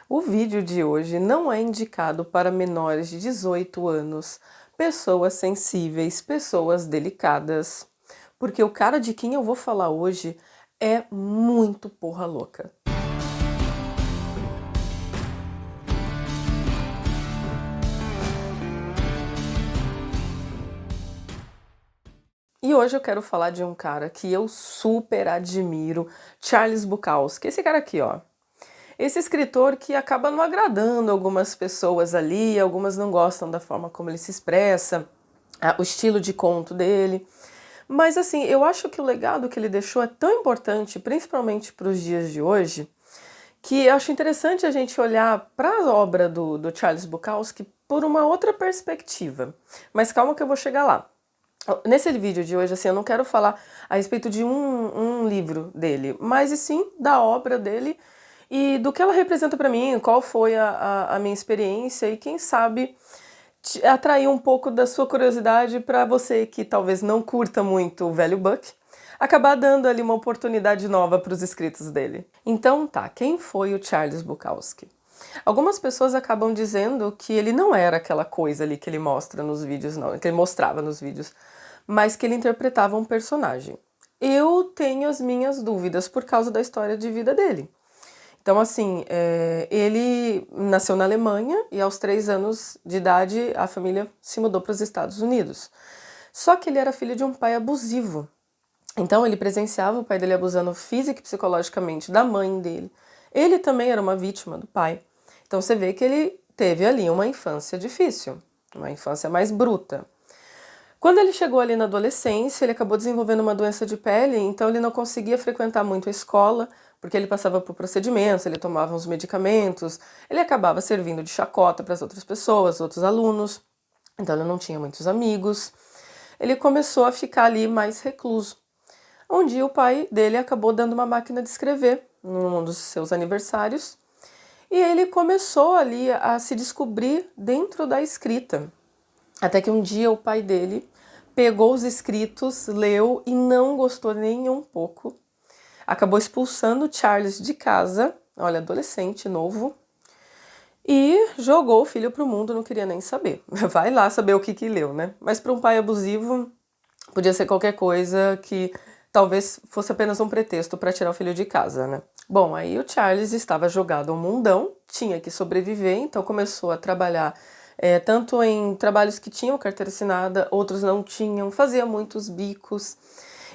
O vídeo de hoje não é indicado para menores de 18 anos, pessoas sensíveis, pessoas delicadas, porque o cara de quem eu vou falar hoje é muito porra louca. E hoje eu quero falar de um cara que eu super admiro, Charles Bukowski, esse cara aqui, ó. Esse escritor que acaba não agradando algumas pessoas ali, algumas não gostam da forma como ele se expressa, o estilo de conto dele. Mas assim, eu acho que o legado que ele deixou é tão importante, principalmente para os dias de hoje, que eu acho interessante a gente olhar para a obra do Charles Bukowski por uma outra perspectiva. Mas calma que eu vou chegar lá. Nesse vídeo de hoje, assim, eu não quero falar a respeito de um livro dele, mas e sim da obra dele e do que ela representa para mim, qual foi a minha experiência e quem sabe atrair um pouco da sua curiosidade para você que talvez não curta muito o velho Buck, acabar dando ali uma oportunidade nova para os escritos dele. Então tá, quem foi o Charles Bukowski? Algumas pessoas acabam dizendo que ele não era aquela coisa ali que ele mostra nos vídeos, não, que ele mostrava nos vídeos, mas que ele interpretava um personagem. Eu tenho as minhas dúvidas por causa da história de vida dele. Então, assim, ele nasceu na Alemanha e aos 3 anos de idade a família se mudou para os Estados Unidos. Só que ele era filho de um pai abusivo. Então, ele presenciava o pai dele abusando física e psicologicamente da mãe dele. Ele também era uma vítima do pai. Então, você vê que ele teve ali uma infância difícil, uma infância mais bruta. Quando ele chegou ali na adolescência, ele acabou desenvolvendo uma doença de pele, então ele não conseguia frequentar muito a escola, porque ele passava por procedimentos, ele tomava uns medicamentos, ele acabava servindo de chacota para as outras pessoas, outros alunos, então ele não tinha muitos amigos. Ele começou a ficar ali mais recluso. Um dia o pai dele acabou dando uma máquina de escrever num dos seus aniversários, e ele começou ali a se descobrir dentro da escrita. Até que um dia o pai dele pegou os escritos, leu e não gostou nem um pouco. Acabou expulsando Charles de casa, olha, adolescente, novo, e jogou o filho pro mundo, não queria nem saber. Vai lá saber o que leu, né? Mas para um pai abusivo, podia ser qualquer coisa que talvez fosse apenas um pretexto para tirar o filho de casa, né? Bom, aí o Charles estava jogado ao mundão, tinha que sobreviver, então começou a trabalhar tanto em trabalhos que tinham carteira assinada, outros não tinham, fazia muitos bicos.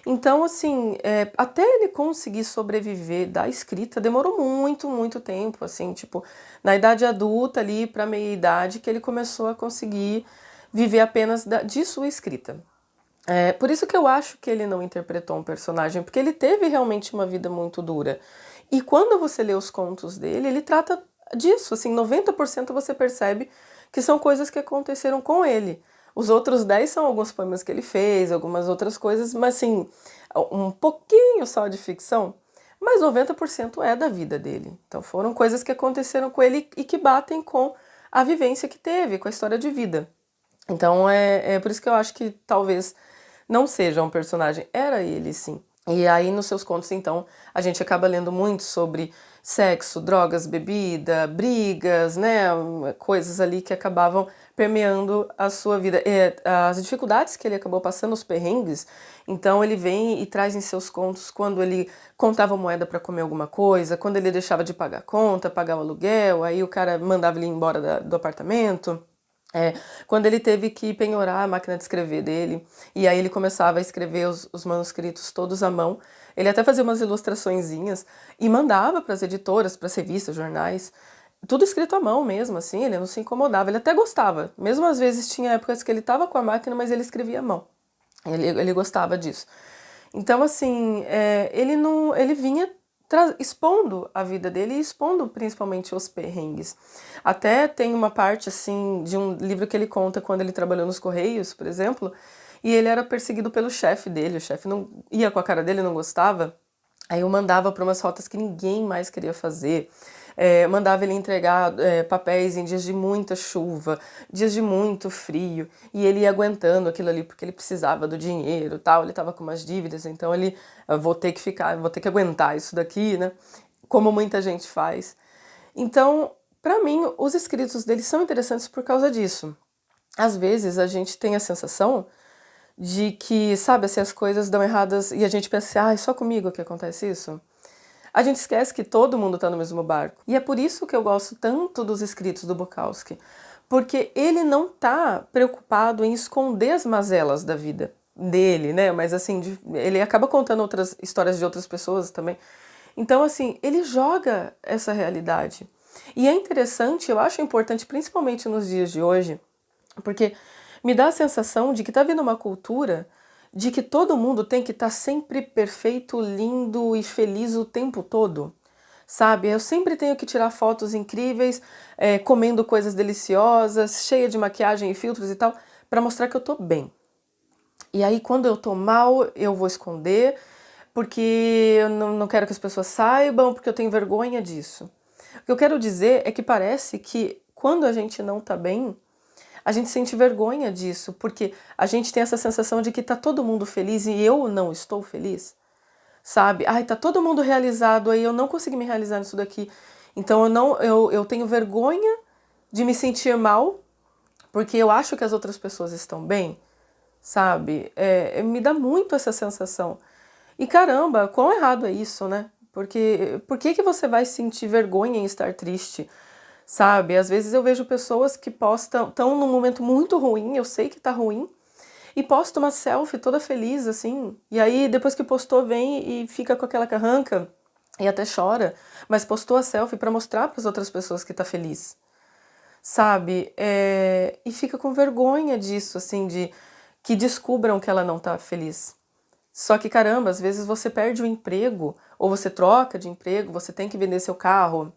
Então, assim, até ele conseguir sobreviver da escrita, demorou muito, muito tempo, assim, tipo, na idade adulta ali, para meia idade, que ele começou a conseguir viver apenas de sua escrita. Por isso que eu acho que ele não interpretou um personagem, porque ele teve realmente uma vida muito dura. E quando você lê os contos dele, ele trata disso, assim, 90% você percebe que são coisas que aconteceram com ele. Os outros 10 são alguns poemas que ele fez, algumas outras coisas, mas assim, um pouquinho só de ficção, mas 90% é da vida dele. Então foram coisas que aconteceram com ele e que batem com a vivência que teve, com a história de vida. Então é por isso que eu acho que talvez não seja um personagem, era ele sim. E aí nos seus contos, então, a gente acaba lendo muito sobre sexo, drogas, bebida, brigas, né, coisas ali que acabavam permeando a sua vida. As dificuldades que ele acabou passando, os perrengues, então ele vem e traz em seus contos quando ele contava moeda para comer alguma coisa, quando ele deixava de pagar a conta, pagar o aluguel, aí o cara mandava ele embora do apartamento. Quando ele teve que penhorar a máquina de escrever dele, e aí ele começava a escrever os manuscritos todos à mão, ele até fazia umas ilustraçõezinhas e mandava para as editoras, para as revistas, jornais, tudo escrito à mão mesmo, assim, ele não se incomodava, ele até gostava. Mesmo às vezes tinha épocas que ele estava com a máquina, mas ele escrevia à mão. Ele gostava disso. Então, assim, ele não, ele vinha expondo a vida dele e expondo principalmente os perrengues. Até tem uma parte, assim, de um livro que ele conta quando ele trabalhou nos Correios, por exemplo, e ele era perseguido pelo chefe dele, o chefe não ia com a cara dele, não gostava, aí eu mandava para umas rotas que ninguém mais queria fazer. Mandava ele entregar papéis em dias de muita chuva, dias de muito frio, e ele ia aguentando aquilo ali porque ele precisava do dinheiro, tal, ele estava com umas dívidas, então vou ter que aguentar isso daqui, né? Como muita gente faz. Então, Para mim, os escritos dele são interessantes por causa disso. Às vezes a gente tem a sensação de que, sabe, assim, as coisas dão erradas e a gente pensa assim, ah, é só comigo que acontece isso? A gente esquece que todo mundo está no mesmo barco. E é por isso que eu gosto tanto dos escritos do Bukowski, porque ele não está preocupado em esconder as mazelas da vida dele, né? Mas assim, ele acaba contando outras histórias de outras pessoas também. Então, assim, ele joga essa realidade. E é interessante, eu acho importante, principalmente nos dias de hoje, porque me dá a sensação de que tá vindo uma cultura de que todo mundo tem que estar sempre perfeito, lindo e feliz o tempo todo. Sabe? Eu sempre tenho que tirar fotos incríveis, comendo coisas deliciosas, cheia de maquiagem e filtros e tal, para mostrar que eu tô bem. E aí, quando eu tô mal, eu vou esconder, porque eu não quero que as pessoas saibam, porque eu tenho vergonha disso. O que eu quero dizer é que parece que quando a gente não tá bem, a gente sente vergonha disso, porque a gente tem essa sensação de que tá todo mundo feliz e eu não estou feliz, sabe? Ai, tá todo mundo realizado aí, eu não consegui me realizar nisso daqui. Então eu tenho vergonha de me sentir mal, porque eu acho que as outras pessoas estão bem, sabe? Me dá muito essa sensação. E caramba, quão errado é isso, né? Porque por que que você vai sentir vergonha em estar triste? Sabe? Às vezes eu vejo pessoas que postam, estão num momento muito ruim, eu sei que tá ruim, e posta uma selfie toda feliz, assim. E aí, depois que postou, vem e fica com aquela carranca e até chora, mas postou a selfie para mostrar para as outras pessoas que tá feliz, sabe? E fica com vergonha disso, assim, de que descubram que ela não tá feliz. Só que caramba, às vezes você perde o emprego, ou você troca de emprego, você tem que vender seu carro,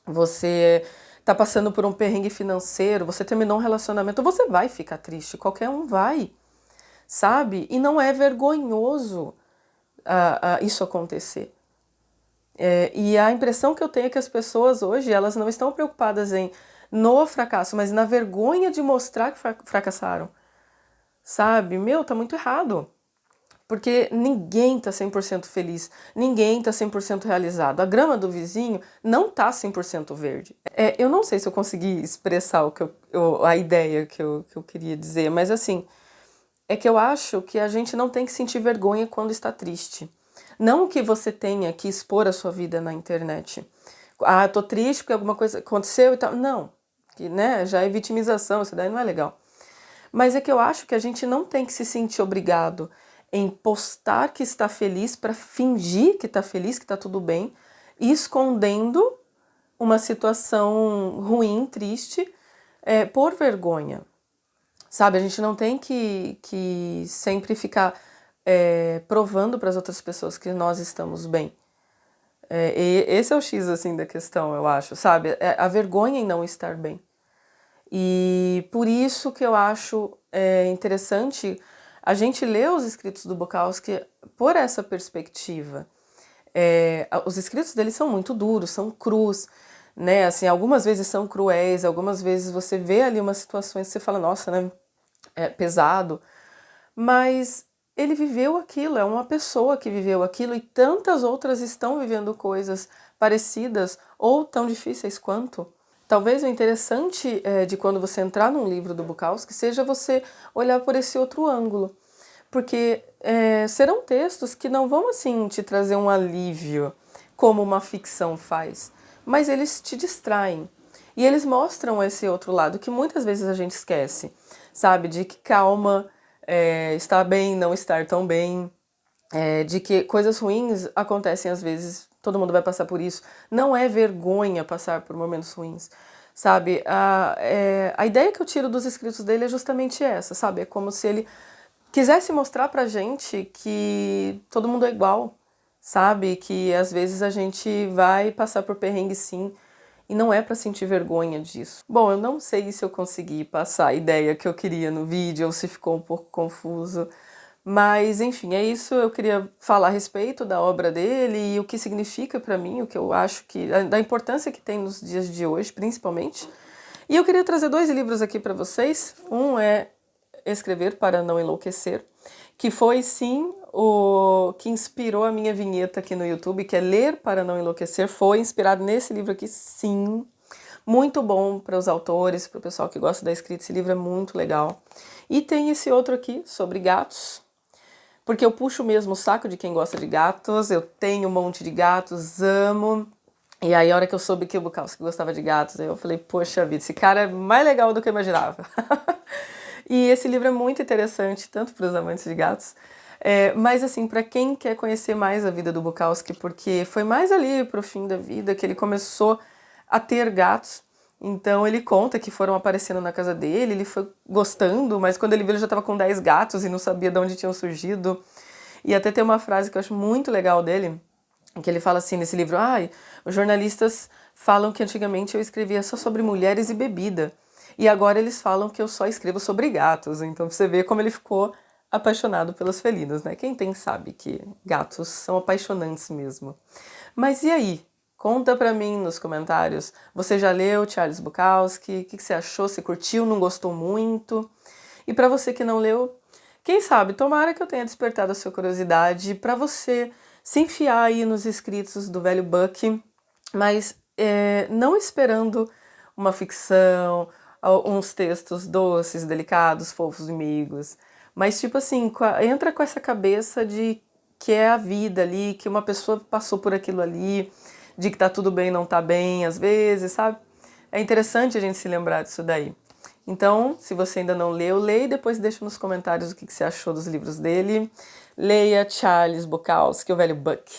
você tá passando por um perrengue financeiro, você terminou um relacionamento, você vai ficar triste, qualquer um vai, sabe? E não é vergonhoso isso acontecer. E a impressão que eu tenho é que as pessoas hoje, elas não estão preocupadas no fracasso, mas na vergonha de mostrar que fracassaram, sabe? Meu, tá muito errado. Porque ninguém tá 100% feliz, ninguém tá 100% realizado. A grama do vizinho não tá 100% verde. Eu não sei se eu consegui expressar a ideia que eu queria dizer, mas assim, é que eu acho que a gente não tem que sentir vergonha quando está triste. Não que você tenha que expor a sua vida na internet. Ah, tô triste porque alguma coisa aconteceu e tal. Não, que, né, já é vitimização, isso daí não é legal. Mas é que eu acho que a gente não tem que se sentir obrigado em postar que está feliz para fingir que está feliz, que está tudo bem, escondendo uma situação ruim, triste, por vergonha. Sabe, a gente não tem que sempre ficar provando para as outras pessoas que nós estamos bem. E esse é o X, assim, da questão, eu acho, sabe? A vergonha em não estar bem. E por isso que eu acho interessante a gente ler os escritos do Bukowski por essa perspectiva. Os escritos dele são muito duros, são crus, né? Assim, algumas vezes são cruéis, algumas vezes você vê ali umas situações que você fala, nossa, né? É pesado. Mas ele viveu aquilo, é uma pessoa que viveu aquilo e tantas outras estão vivendo coisas parecidas ou tão difíceis quanto. Talvez o interessante de quando você entrar num livro do Bukowski seja você olhar por esse outro ângulo, porque serão textos que não vão assim te trazer um alívio como uma ficção faz, mas eles te distraem e eles mostram esse outro lado que muitas vezes a gente esquece, sabe? De que calma, estar bem, não estar tão bem, de que coisas ruins acontecem às vezes, todo mundo vai passar por isso. Não é vergonha passar por momentos ruins, sabe? A ideia que eu tiro dos escritos dele é justamente essa, sabe? É como se ele quisesse mostrar pra gente que todo mundo é igual, sabe? Que às vezes a gente vai passar por perrengue sim, e não é pra sentir vergonha disso. Bom, eu não sei se eu consegui passar a ideia que eu queria no vídeo ou se ficou um pouco confuso. Mas, enfim, é isso. Eu queria falar a respeito da obra dele e o que significa para mim, o que eu acho que da importância que tem nos dias de hoje, principalmente. E eu queria trazer dois livros aqui para vocês. Um é Escrever para Não Enlouquecer, que foi sim o que inspirou a minha vinheta aqui no YouTube, que é Ler para Não Enlouquecer. Foi inspirado nesse livro aqui, sim. Muito bom para os autores, para o pessoal que gosta da escrita, esse livro é muito legal. E tem esse outro aqui, sobre gatos, porque eu puxo mesmo o saco de quem gosta de gatos, eu tenho um monte de gatos, amo. E aí, a hora que eu soube que o Bukowski gostava de gatos, eu falei, poxa vida, esse cara é mais legal do que eu imaginava. E esse livro é muito interessante, tanto para os amantes de gatos, mas assim, para quem quer conhecer mais a vida do Bukowski, porque foi mais ali pro fim da vida que ele começou a ter gatos. Então ele conta que foram aparecendo na casa dele, ele foi gostando, mas quando ele viu ele já estava com 10 gatos e não sabia de onde tinham surgido. E até tem uma frase que eu acho muito legal dele, que ele fala assim nesse livro, os jornalistas falam que antigamente eu escrevia só sobre mulheres e bebida, e agora eles falam que eu só escrevo sobre gatos. Então você vê como ele ficou apaixonado pelos felinos, né? Quem tem sabe que gatos são apaixonantes mesmo. Mas e aí? Conta pra mim nos comentários. Você já leu Charles Bukowski? O que você achou? Você curtiu? Não gostou muito? E pra você que não leu, quem sabe, tomara que eu tenha despertado a sua curiosidade para você se enfiar aí nos escritos do velho Buck, mas não esperando uma ficção, uns textos doces, delicados, fofos, amigos, mas tipo assim, entra com essa cabeça de que é a vida ali, que uma pessoa passou por aquilo ali, de que tá tudo bem, não tá bem, às vezes, sabe? É interessante a gente se lembrar disso daí. Então, se você ainda não leu, leia e depois deixa nos comentários o que você achou dos livros dele. Leia Charles Bukowski, o velho Buck.